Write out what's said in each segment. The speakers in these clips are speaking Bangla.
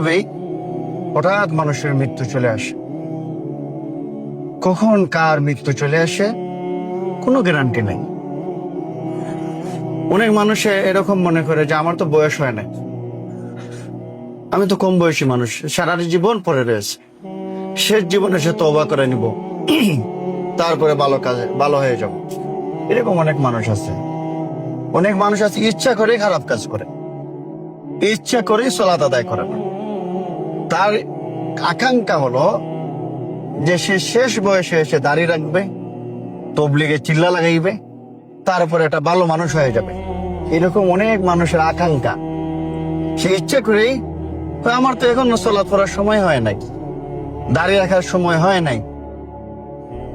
তবেই হঠাৎ মানুষের মৃত্যু চলে আসে। কখন কার মৃত্যু চলে আসে কোনো গ্যারান্টি নেই। অনেক মানুষে এরকম মনে করে যে আমার তো বয়স হয় না, আমি তো কম বয়সী মানুষ, সারা জীবন পড়ে রয়েছে, শেষ জীবনে সে তওবা করে নিব, তারপরে ভালো কাজে ভালো হয়ে যাব। এরকম অনেক মানুষ আছে। অনেক মানুষ আছে ইচ্ছা করে খারাপ কাজ করে, ইচ্ছা করে সালাত আদায় করে না। তার আকাঙ্ক্ষা হলো যে সে শেষ বয়সে এসে দাড়ি রাখবে, তবলিগে চিল্লা লাগাইবে, তারপরে একটা ভালো মানুষ হয়ে যাবে। এরকম অনেক মানুষের আকাঙ্ক্ষা। সে ইচ্ছা করেই আমার তো এখন সালাত পড়ার সময় হয় নাই, দাড়ি রাখার সময় হয় নাই,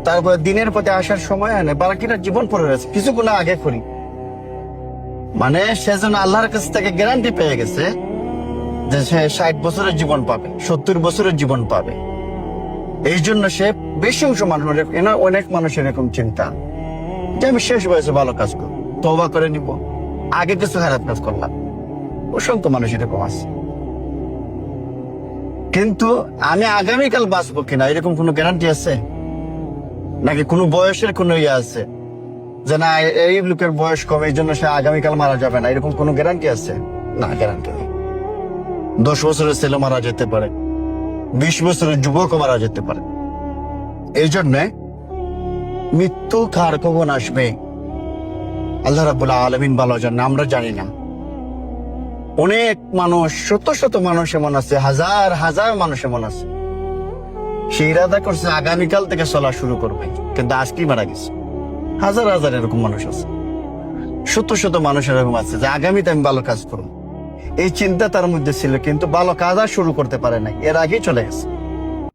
তারপরে দিনের পথে আসার সময় হয় নাই, বাকিটা জীবন পড়ে রয়েছে, কিছুক্ষণ আগে করি। মানে সে যেন আল্লাহর কাছ থেকে গ্যারান্টি পেয়ে গেছে যে সে 60 বছরের জীবন পাবে, 70 বছরের জীবন পাবে। এই জন্য সে বেশি অংশ মানুষ, অনেক মানুষের এরকম চিন্তা যে আমি শেষ বয়সে ভালো কাজ করবো, তওবা করে নিব, আগে কিছু খারাপ কাজ করলাম। অসংখ্য মানুষ এরকম আছে। কিন্তু আমি আগামীকাল বাঁচবো কিনা এরকম কোনো গ্যারান্টি আছে নাকি? কোনো বয়সের কোনো ইয়ে আছে যে না এই লোকের বয়স কম এই জন্য সে আগামীকাল মারা যাবে না, এরকম কোনো গ্যারান্টি আছে? না, গ্যারান্টি নেই। 10 বছরের ছেলে মারা যেতে পারে, 20 বছরের যুবকও মারা যেতে পারে। এই জন্যে মৃত্যু কার কখন আসবে আল্লাহ রাব্বুল আলামিন ভালো জানেন, আমরা জানি না। অনেক মানুষ, শত শত মানুষ এমন আছে, হাজার হাজার মানুষ এমন আছে, সে ইরাদা করছে আগামীকাল থেকে চলা শুরু করবে, কিন্তু আজকেই মারা গেছে। হাজার হাজার এরকম মানুষ আছে, শত শত মানুষ এরকম আছে যে আগামীতে আমি ভালো কাজ করবো, এই চিন্তা তার মধ্যে ছিল, কিন্তু ভালো কাজ আর শুরু করতে পারে নাই, এর আগেই চলে গেছে।